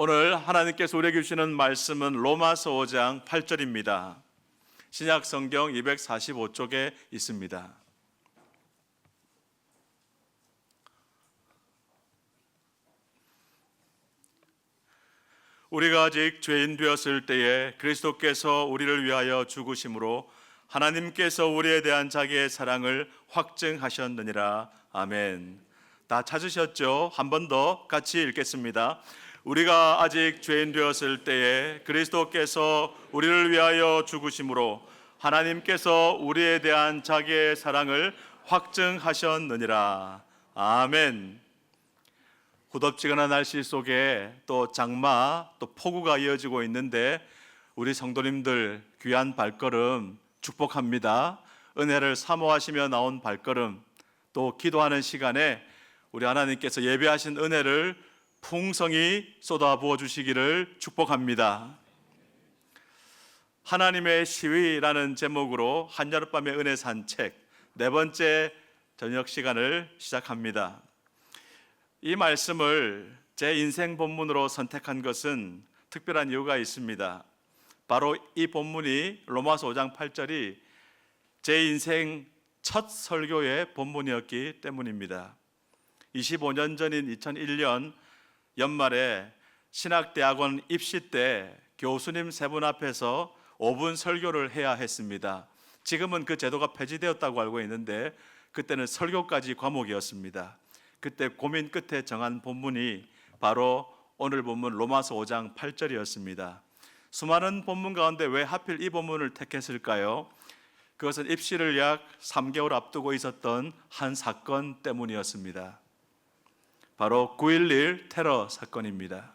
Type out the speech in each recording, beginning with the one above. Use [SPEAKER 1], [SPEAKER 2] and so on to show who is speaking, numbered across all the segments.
[SPEAKER 1] 오늘 하나님께서 우리에게 주시는 말씀은 로마서 5장 8절입니다. 신약 성경 245쪽에 있습니다. 우리가 아직 죄인 되었을 때에 그리스도께서 우리를 위하여 죽으심으로 하나님께서 우리에 대한 자기의 사랑을 확증하셨느니라. 아멘. 다 찾으셨죠? 한 번 더 같이 읽겠습니다. 우리가 아직 죄인 되었을 때에 그리스도께서 우리를 위하여 죽으심으로 하나님께서 우리에 대한 자기의 사랑을 확증하셨느니라. 아멘. 후덥지근한 날씨 속에 또 장마 또 폭우가 이어지고 있는데 우리 성도님들 귀한 발걸음 축복합니다. 은혜를 사모하시며 나온 발걸음, 또 기도하는 시간에 우리 하나님께서 예배하신 은혜를 풍성히 쏟아부어 주시기를 축복합니다. 하나님의 시위라는 제목으로 한여름밤의 은혜 산책 네 번째 저녁 시간을 시작합니다. 이 말씀을 제 인생 본문으로 선택한 것은 특별한 이유가 있습니다. 바로 이 본문이 로마서 5장 8절이 제 인생 첫 설교의 본문이었기 때문입니다. 25년 전인 2001년 연말에 신학대학원 입시 때 교수님 세 분 앞에서 5분 설교를 해야 했습니다. 지금은 그 제도가 폐지되었다고 알고 있는데 그때는 설교까지 과목이었습니다. 그때 고민 끝에 정한 본문이 바로 오늘 본문 로마서 5장 8절이었습니다. 수많은 본문 가운데 왜 하필 이 본문을 택했을까요? 그것은 입시를 약 3개월 앞두고 있었던 한 사건 때문이었습니다. 바로 9.11 테러 사건입니다.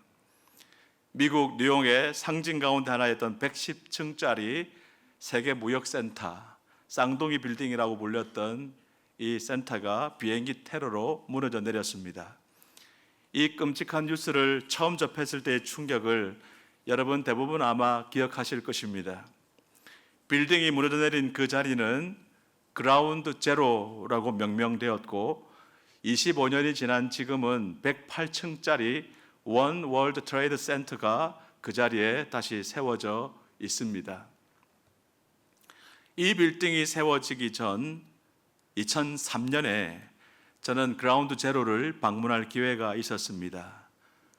[SPEAKER 1] 미국 뉴욕의 상징 가운데 하나였던 110층짜리 세계무역센터, 쌍둥이 빌딩이라고 불렸던 이 센터가 비행기 테러로 무너져 내렸습니다. 이 끔찍한 뉴스를 처음 접했을 때의 충격을 여러분 대부분 아마 기억하실 것입니다. 빌딩이 무너져 내린 그 자리는 그라운드 제로라고 명명되었고 25년이 지난 지금은 108층짜리 원 월드 트레이드 센터가 그 자리에 다시 세워져 있습니다. 이 빌딩이 세워지기 전 2003년에 저는 그라운드 제로를 방문할 기회가 있었습니다.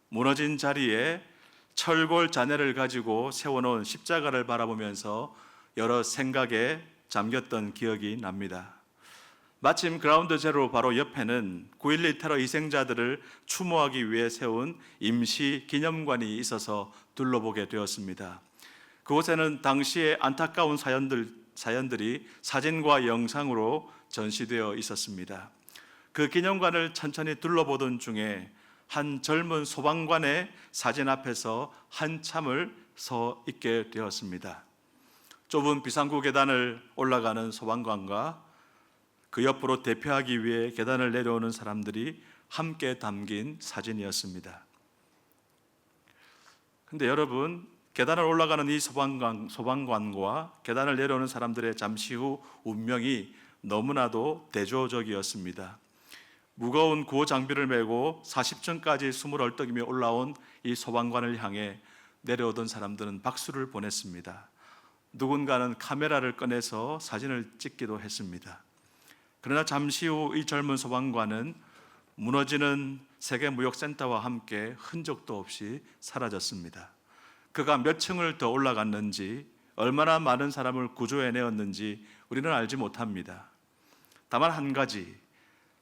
[SPEAKER 1] 무너진 자리에 철골 잔해를 가지고 세워놓은 십자가를 바라보면서 여러 생각에 잠겼던 기억이 납니다. 마침 그라운드 제로 바로 옆에는 9.11 테러 희생자들을 추모하기 위해 세운 임시 기념관이 있어서 둘러보게 되었습니다. 그곳에는 당시의 안타까운 사연들이 사진과 영상으로 전시되어 있었습니다. 그 기념관을 천천히 둘러보던 중에 한 젊은 소방관의 사진 앞에서 한참을 서 있게 되었습니다. 좁은 비상구 계단을 올라가는 소방관과 그 옆으로 대피하기 위해 계단을 내려오는 사람들이 함께 담긴 사진이었습니다. 근데 여러분, 계단을 올라가는 이 소방관과 계단을 내려오는 사람들의 잠시 후 운명이 너무나도 대조적이었습니다. 무거운 구호 장비를 메고 40층까지 숨을 얼떡이며 올라온 이 소방관을 향해 내려오던 사람들은 박수를 보냈습니다. 누군가는 카메라를 꺼내서 사진을 찍기도 했습니다. 그러나 잠시 후 이 젊은 소방관은 무너지는 세계무역센터와 함께 흔적도 없이 사라졌습니다. 그가 몇 층을 더 올라갔는지, 얼마나 많은 사람을 구조해내었는지 우리는 알지 못합니다. 다만 한 가지,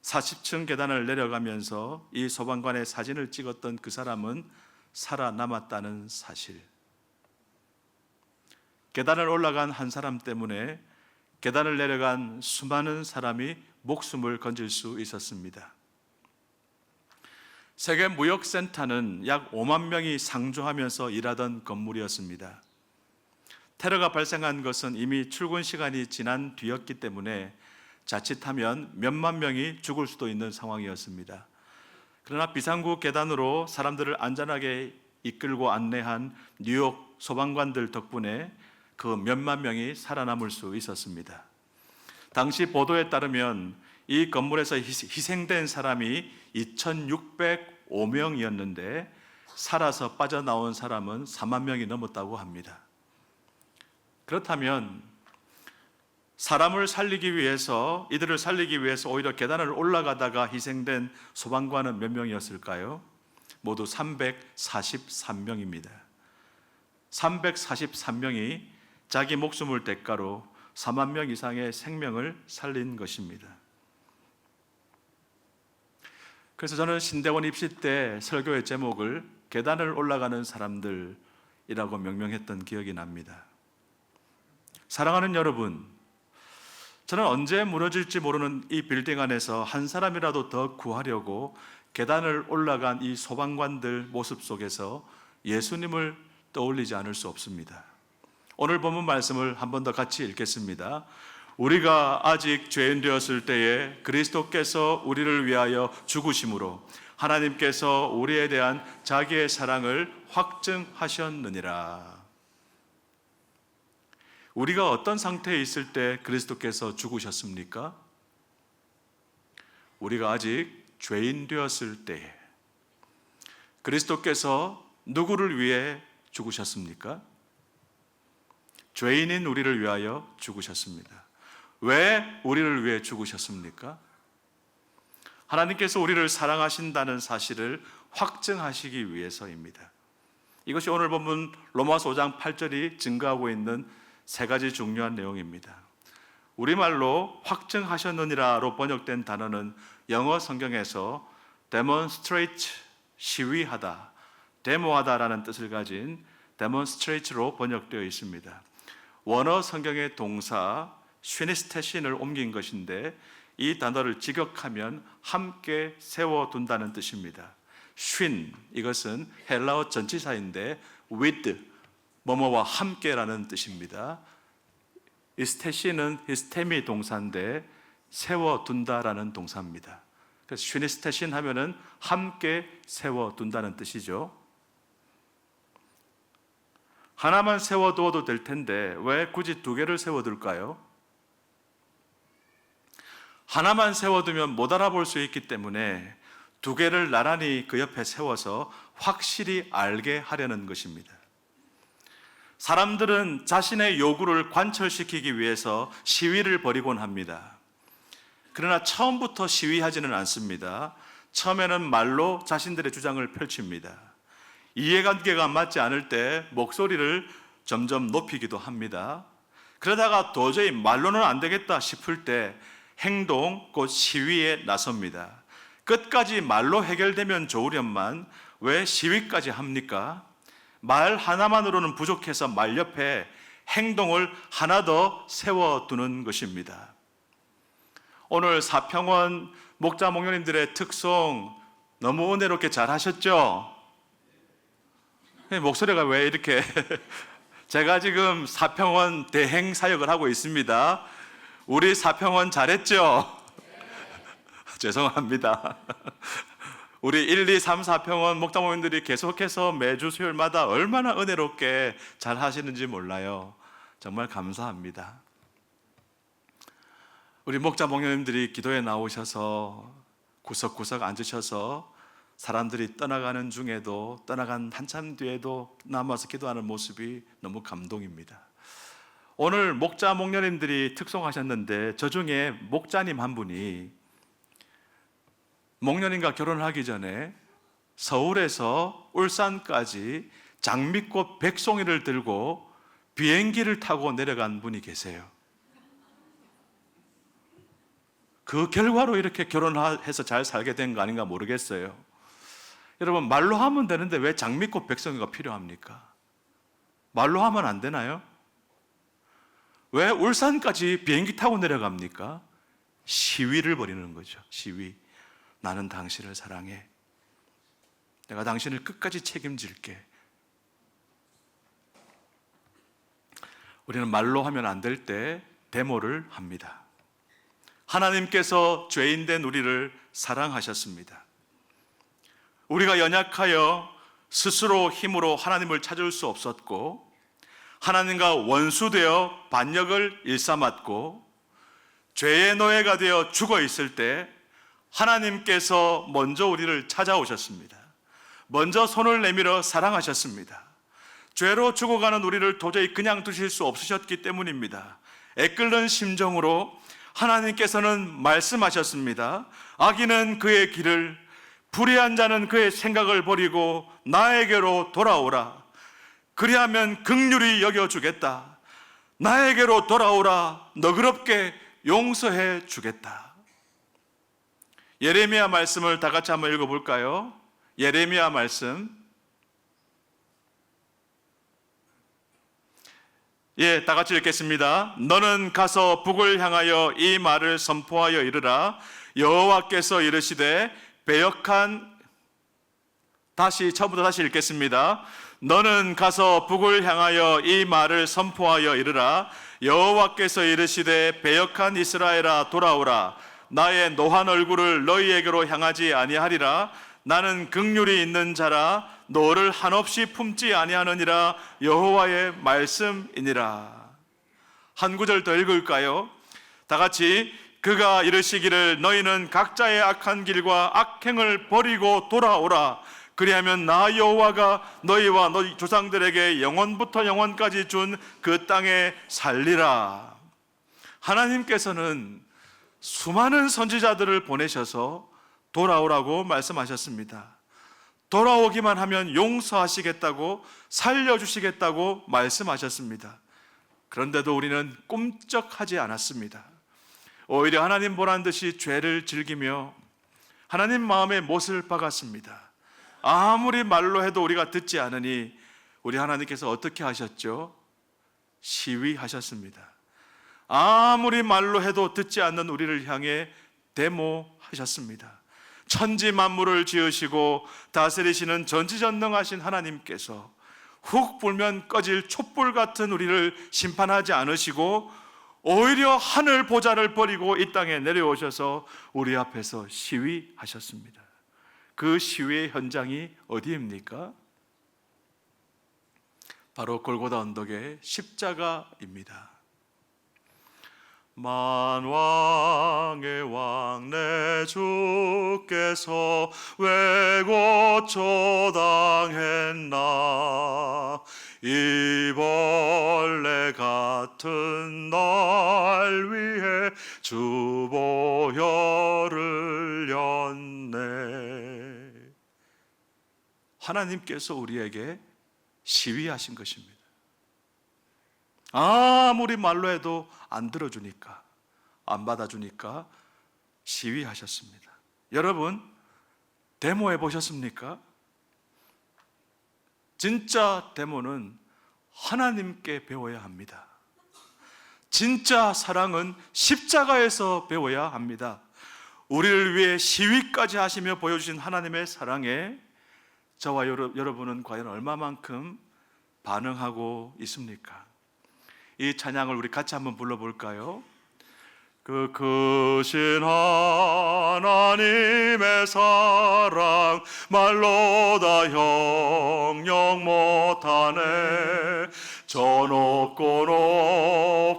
[SPEAKER 1] 40층 계단을 내려가면서 이 소방관의 사진을 찍었던 그 사람은 살아남았다는 사실. 계단을 올라간 한 사람 때문에 계단을 내려간 수많은 사람이 목숨을 건질 수 있었습니다. 세계무역센터는 약 5만 명이 상주하면서 일하던 건물이었습니다. 테러가 발생한 것은 이미 출근 시간이 지난 뒤였기 때문에 자칫하면 몇만 명이 죽을 수도 있는 상황이었습니다. 그러나 비상구 계단으로 사람들을 안전하게 이끌고 안내한 뉴욕 소방관들 덕분에 그 몇만 명이 살아남을 수 있었습니다. 당시 보도에 따르면 이 건물에서 희생된 사람이 2,605명이었는데 살아서 빠져나온 사람은 4만 명이 넘었다고 합니다. 그렇다면 사람을 살리기 위해서, 이들을 살리기 위해서 오히려 계단을 올라가다가 희생된 소방관은 몇 명이었을까요? 모두 343명입니다. 343명이 자기 목숨을 대가로 4만 명 이상의 생명을 살린 것입니다. 그래서 저는 신대원 입시 때 설교의 제목을 계단을 올라가는 사람들이라고 명명했던 기억이 납니다. 사랑하는 여러분, 저는 언제 무너질지 모르는 이 빌딩 안에서 한 사람이라도 더 구하려고 계단을 올라간 이 소방관들 모습 속에서 예수님을 떠올리지 않을 수 없습니다. 오늘 본문 말씀을 한 번 더 같이 읽겠습니다. 우리가 아직 죄인 되었을 때에 그리스도께서 우리를 위하여 죽으심으로 하나님께서 우리에 대한 자기의 사랑을 확증하셨느니라. 우리가 어떤 상태에 있을 때 그리스도께서 죽으셨습니까? 우리가 아직 죄인 되었을 때에 그리스도께서 누구를 위해 죽으셨습니까? 죄인인 우리를 위하여 죽으셨습니다. 왜 우리를 위해 죽으셨습니까? 하나님께서 우리를 사랑하신다는 사실을 확증하시기 위해서입니다. 이것이 오늘 본문 로마서 5장 8절이 증거하고 있는 세 가지 중요한 내용입니다. 우리말로 확증하셨느니라로 번역된 단어는 영어 성경에서 demonstrate, 시위하다, 데모하다라는 뜻을 가진 demonstrate로 번역되어 있습니다. 원어 성경의 동사 슈니스테신을 옮긴 것인데 이 단어를 직역하면 함께 세워둔다는 뜻입니다. 쉰, 이것은 헬라어 전치사인데 with, 뭐뭐와 함께라는 뜻입니다. 이스테신은 히스테미 동사인데 세워둔다라는 동사입니다. 그래서 슈니스테신 하면은 함께 세워둔다는 뜻이죠. 하나만 세워두어도 될 텐데 왜 굳이 두 개를 세워둘까요? 하나만 세워두면 못 알아볼 수 있기 때문에 두 개를 나란히 그 옆에 세워서 확실히 알게 하려는 것입니다. 사람들은 자신의 요구를 관철시키기 위해서 시위를 벌이곤 합니다. 그러나 처음부터 시위하지는 않습니다. 처음에는 말로 자신들의 주장을 펼칩니다. 이해관계가 맞지 않을 때 목소리를 점점 높이기도 합니다. 그러다가 도저히 말로는 안 되겠다 싶을 때 행동, 곧 시위에 나섭니다. 끝까지 말로 해결되면 좋으련만 왜 시위까지 합니까? 말 하나만으로는 부족해서 말 옆에 행동을 하나 더 세워두는 것입니다. 오늘 사평원 목자 목녀님들의 특송 너무 은혜롭게 잘 하셨죠? 목소리가 왜 이렇게 제가 지금 사평원 대행 사역을 하고 있습니다. 우리 사평원 잘했죠? 죄송합니다. 우리 1, 2, 3, 4평원 목자 목님들이 계속해서 매주 수요일마다 얼마나 은혜롭게 잘 하시는지 몰라요. 정말 감사합니다. 우리 목자 목님들이 기도에 나오셔서 구석구석 앉으셔서 사람들이 떠나가는 중에도 떠나간 한참 뒤에도 남아서 기도하는 모습이 너무 감동입니다. 오늘 목자 목녀님들이 특송하셨는데 저 중에 목자님 한 분이 목녀님과 결혼하기 전에 서울에서 울산까지 장미꽃 백송이를 들고 비행기를 타고 내려간 분이 계세요. 그 결과로 이렇게 결혼해서 잘 살게 된 거 아닌가 모르겠어요. 여러분, 말로 하면 되는데 왜 장미꽃 백송이가 필요합니까? 말로 하면 안 되나요? 왜 울산까지 비행기 타고 내려갑니까? 시위를 벌이는 거죠. 시위. 나는 당신을 사랑해. 내가 당신을 끝까지 책임질게. 우리는 말로 하면 안 될 때 데모를 합니다. 하나님께서 죄인된 우리를 사랑하셨습니다. 우리가 연약하여 스스로 힘으로 하나님을 찾을 수 없었고 하나님과 원수되어 반역을 일삼았고 죄의 노예가 되어 죽어 있을 때 하나님께서 먼저 우리를 찾아오셨습니다. 먼저 손을 내밀어 사랑하셨습니다. 죄로 죽어가는 우리를 도저히 그냥 두실 수 없으셨기 때문입니다. 애끓는 심정으로 하나님께서는 말씀하셨습니다. 악인은 그의 길을, 불의한 자는 그의 생각을 버리고 나에게로 돌아오라. 그리하면 긍휼히 여겨주겠다. 나에게로 돌아오라. 너그럽게 용서해 주겠다. 예레미야 말씀을 다 같이 한번 읽어볼까요? 예레미야 말씀, 다 같이 읽겠습니다. 너는 가서 북을 향하여 이 말을 선포하여 이르라. 여호와께서 이르시되 처음부터 다시 읽겠습니다. 너는 가서 북을 향하여 이 말을 선포하여 이르라. 여호와께서 이르시되 배역한 이스라엘아 돌아오라. 나의 노한 얼굴을 너희에게로 향하지 아니하리라. 나는 긍휼이 있는 자라. 너를 한없이 품지 아니하느니라. 여호와의 말씀이니라. 한 구절 더 읽을까요? 다 같이, 그가 이르시기를 너희는 각자의 악한 길과 악행을 버리고 돌아오라. 그리하면 나 여호와가 너희와 너희 조상들에게 영원부터 영원까지 준 그 땅에 살리라. 하나님께서는 수많은 선지자들을 보내셔서 돌아오라고 말씀하셨습니다. 돌아오기만 하면 용서하시겠다고, 살려주시겠다고 말씀하셨습니다. 그런데도 우리는 꿈쩍하지 않았습니다. 오히려 하나님 보란 듯이 죄를 즐기며 하나님 마음에 못을 박았습니다. 아무리 말로 해도 우리가 듣지 않으니 우리 하나님께서 어떻게 하셨죠? 시위하셨습니다. 아무리 말로 해도 듣지 않는 우리를 향해 데모하셨습니다. 천지 만물을 지으시고 다스리시는 전지전능하신 하나님께서 훅 불면 꺼질 촛불 같은 우리를 심판하지 않으시고 오히려 하늘 보좌를 버리고 이 땅에 내려오셔서 우리 앞에서 시위하셨습니다. 그 시위의 현장이 어디입니까? 바로 골고다 언덕의 십자가입니다. 만왕의 왕 내 주께서 왜 고초 당했나. 이 벌레 같은 날 위해 주보혈을 였네. 하나님께서 우리에게 시위하신 것입니다. 아무리 말로 해도 안 들어주니까, 안 받아주니까 시위하셨습니다. 여러분, 데모해 보셨습니까? 진짜 데모는 하나님께 배워야 합니다. 진짜 사랑은 십자가에서 배워야 합니다. 우리를 위해 시위까지 하시며 보여주신 하나님의 사랑에 저와 여러분은 과연 얼마만큼 반응하고 있습니까? 이 찬양을 우리 같이 한번 불러볼까요? 그 크신 하나님의 사랑 말로 다 형용 못하네. 저 높고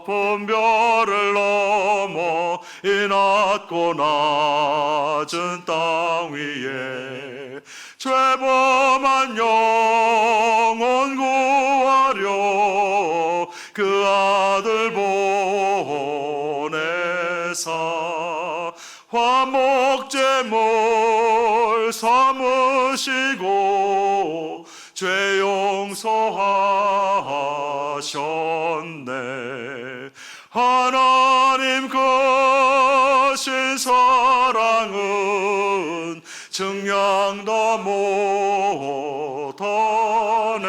[SPEAKER 1] 높은 별을 넘어 이 낮고 낮은 땅 위에 죄범한 영혼 구하려 그 아들 보내사 화목제물 삼으시고 죄 용서하셨네. 하나님 크신 사랑은 증량도 못하네.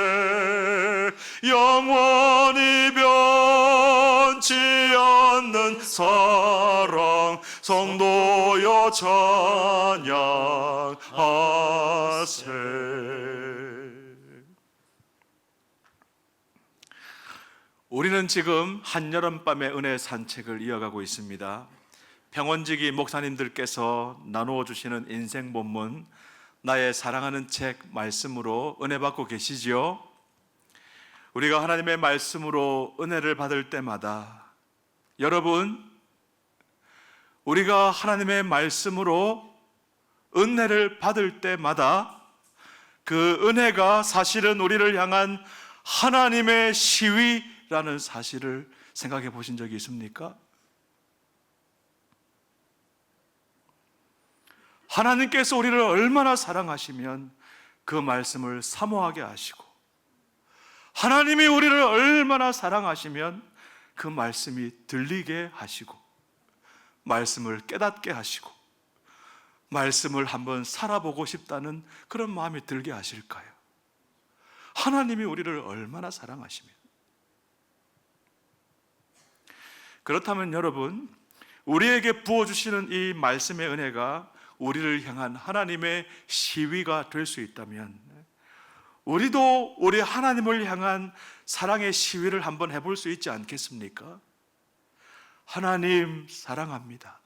[SPEAKER 1] 영원히 변치 않는 사랑 성도여 찬양하세. 우리는 지금 한여름밤의 은혜 산책을 이어가고 있습니다. 평원지기 목사님들께서 나누어 주시는 인생 본문, 나의 사랑하는 책 말씀으로 은혜 받고 계시지요? 우리가 하나님의 말씀으로 은혜를 받을 때마다, 여러분, 우리가 하나님의 말씀으로 은혜를 받을 때마다 그 은혜가 사실은 우리를 향한 하나님의 시위라는 사실을 생각해 보신 적이 있습니까? 하나님께서 우리를 얼마나 사랑하시면 그 말씀을 사모하게 하시고, 하나님이 우리를 얼마나 사랑하시면 그 말씀이 들리게 하시고, 말씀을 깨닫게 하시고, 말씀을 한번 살아보고 싶다는 그런 마음이 들게 하실까요? 하나님이 우리를 얼마나 사랑하시면. 그렇다면 여러분, 우리에게 부어주시는 이 말씀의 은혜가 우리를 향한 하나님의 시위가 될 수 있다면, 우리도 우리 하나님을 향한 사랑의 시위를 한번 해볼 수 있지 않겠습니까? 하나님 사랑합니다.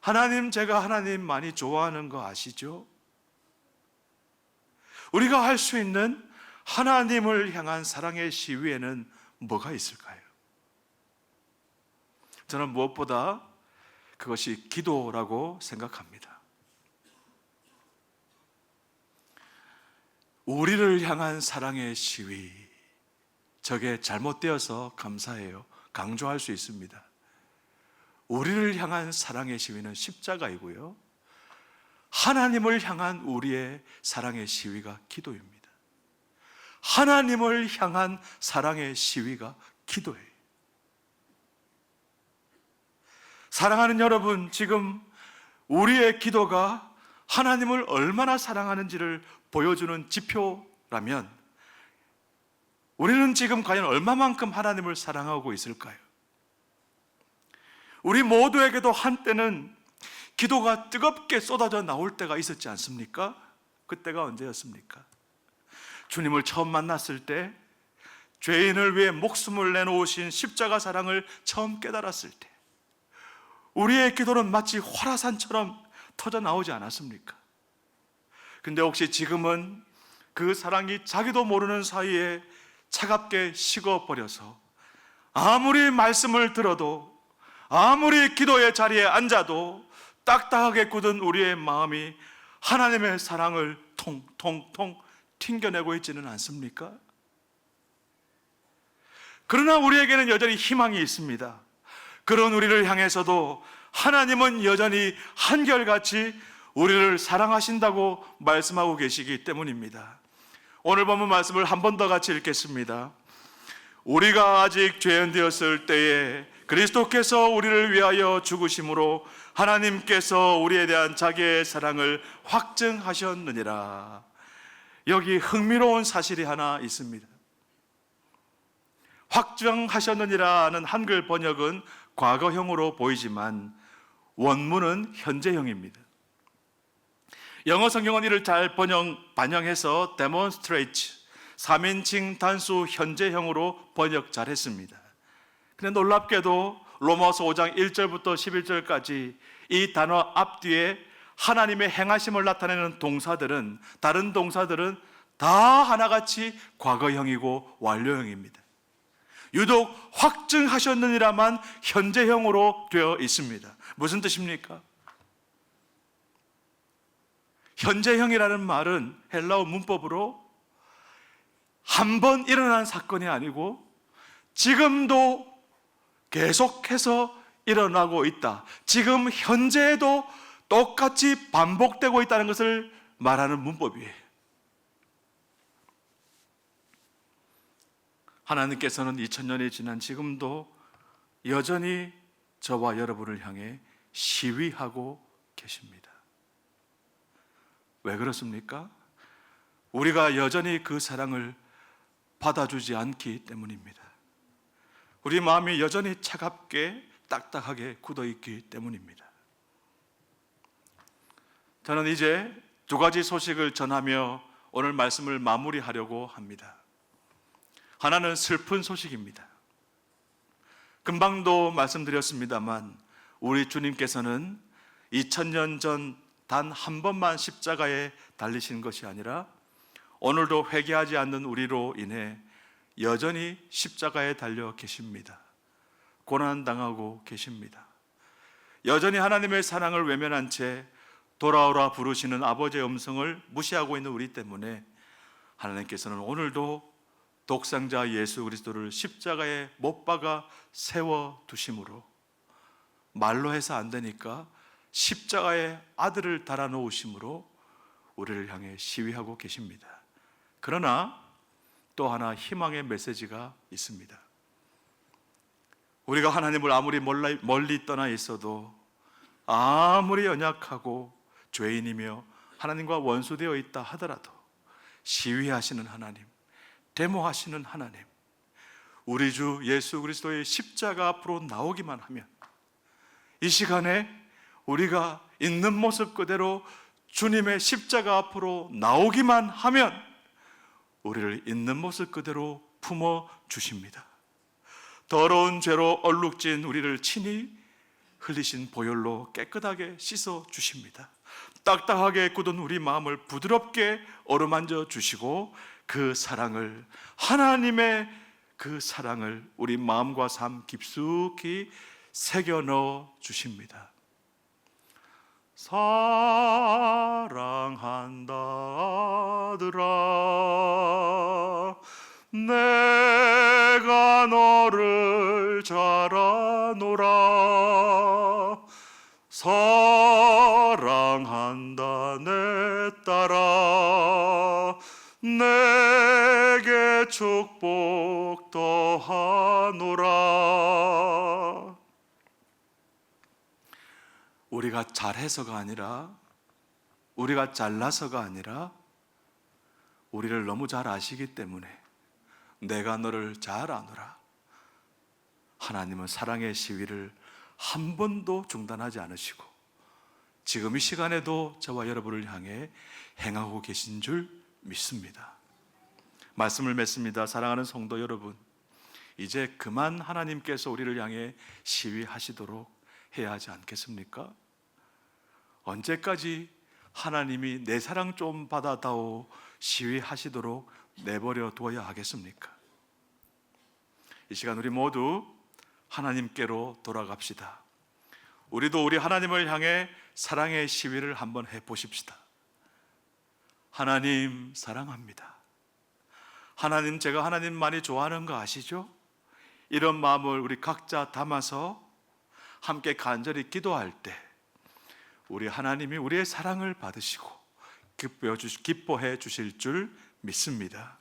[SPEAKER 1] 하나님, 제가 하나님 많이 좋아하는 거 아시죠? 우리가 할 수 있는 하나님을 향한 사랑의 시위에는 뭐가 있을까요? 저는 무엇보다 그것이 기도라고 생각합니다. 우리를 향한 사랑의 시위, 저게 잘못되어서 감사해요. 강조할 수 있습니다. 우리를 향한 사랑의 시위는 십자가이고요, 하나님을 향한 우리의 사랑의 시위가 기도입니다. 하나님을 향한 사랑의 시위가 기도예요. 사랑하는 여러분, 지금 우리의 기도가 하나님을 얼마나 사랑하는지를 보여주는 지표라면, 우리는 지금 과연 얼마만큼 하나님을 사랑하고 있을까요? 우리 모두에게도 한때는 기도가 뜨겁게 쏟아져 나올 때가 있었지 않습니까? 그때가 언제였습니까? 주님을 처음 만났을 때, 죄인을 위해 목숨을 내놓으신 십자가 사랑을 처음 깨달았을 때, 우리의 기도는 마치 화라산처럼 터져 나오지 않았습니까? 근데 혹시 지금은 그 사랑이 자기도 모르는 사이에 차갑게 식어버려서, 아무리 말씀을 들어도, 아무리 기도의 자리에 앉아도 딱딱하게 굳은 우리의 마음이 하나님의 사랑을 통통통 튕겨내고 있지는 않습니까? 그러나 우리에게는 여전히 희망이 있습니다. 그런 우리를 향해서도 하나님은 여전히 한결같이 우리를 사랑하신다고 말씀하고 계시기 때문입니다. 오늘 본문 말씀을 한 번 더 같이 읽겠습니다. 우리가 아직 죄인 되었을 때에 그리스도께서 우리를 위하여 죽으심으로 하나님께서 우리에 대한 자기의 사랑을 확증하셨느니라. 여기 흥미로운 사실이 하나 있습니다. 확증하셨느니라는 한글 번역은 과거형으로 보이지만 원문은 현재형입니다. 영어 성경은 이를 잘 반영해서 demonstrate, 3인칭 단수 현재형으로 번역 잘했습니다. 그런데 놀랍게도 로마서 5장 1절부터 11절까지 이 단어 앞뒤에 하나님의 행하심을 나타내는 동사들은, 다른 동사들은 다 하나같이 과거형이고 완료형입니다. 유독 확증하셨느니라만 현재형으로 되어 있습니다. 무슨 뜻입니까? 현재형이라는 말은 헬라어 문법으로 한 번 일어난 사건이 아니고 지금도 계속해서 일어나고 있다, 지금 현재에도 똑같이 반복되고 있다는 것을 말하는 문법이에요. 하나님께서는 2000년이 지난 지금도 여전히 저와 여러분을 향해 시위하고 계십니다. 왜 그렇습니까? 우리가 여전히 그 사랑을 받아주지 않기 때문입니다. 우리 마음이 여전히 차갑게 딱딱하게 굳어있기 때문입니다. 저는 이제 두 가지 소식을 전하며 오늘 말씀을 마무리하려고 합니다. 하나는 슬픈 소식입니다. 금방도 말씀드렸습니다만 우리 주님께서는 2000년 전 단 한 번만 십자가에 달리신 것이 아니라 오늘도 회개하지 않는 우리로 인해 여전히 십자가에 달려 계십니다. 고난당하고 계십니다. 여전히 하나님의 사랑을 외면한 채 돌아오라 부르시는 아버지의 음성을 무시하고 있는 우리 때문에 하나님께서는 오늘도 독생자 예수 그리스도를 십자가에 못 박아 세워두심으로, 말로 해서 안 되니까 십자가에 아들을 달아놓으심으로 우리를 향해 시위하고 계십니다. 그러나 또 하나 희망의 메시지가 있습니다. 우리가 하나님을 아무리 멀리 떠나 있어도, 아무리 연약하고 죄인이며 하나님과 원수되어 있다 하더라도 시위하시는 하나님, 데모하시는 하나님, 우리 주 예수 그리스도의 십자가 앞으로 나오기만 하면, 이 시간에 우리가 있는 모습 그대로 주님의 십자가 앞으로 나오기만 하면 우리를 있는 모습 그대로 품어 주십니다. 더러운 죄로 얼룩진 우리를 친히 흘리신 보혈로 깨끗하게 씻어 주십니다. 딱딱하게 굳은 우리 마음을 부드럽게 어루만져 주시고, 그 사랑을, 하나님의 그 사랑을 우리 마음과 삶 깊숙이 새겨 넣어 주십니다. 사랑한다 아들아, 내가 너를 잘 아노라. 사랑한다 내 딸아, 내게 축복 더하노라. 우리가 잘해서가 아니라, 우리가 잘나서가 아니라, 우리를 너무 잘 아시기 때문에 내가 너를 잘 아노라. 하나님은 사랑의 시위를 한 번도 중단하지 않으시고 지금 이 시간에도 저와 여러분을 향해 행하고 계신 줄 믿습니다. 말씀을 맺습니다. 사랑하는 성도 여러분, 이제 그만 하나님께서 우리를 향해 시위하시도록 해야 하지 않겠습니까? 언제까지 하나님이 내 사랑 좀 받아다오 시위하시도록 내버려 두어야 하겠습니까? 이 시간 우리 모두 하나님께로 돌아갑시다. 우리도 우리 하나님을 향해 사랑의 시위를 한번 해보십시다. 하나님 사랑합니다. 하나님, 제가 하나님 많이 좋아하는 거 아시죠? 이런 마음을 우리 각자 담아서 함께 간절히 기도할 때 우리 하나님이 우리의 사랑을 받으시고 기뻐해 주실 줄 믿습니다.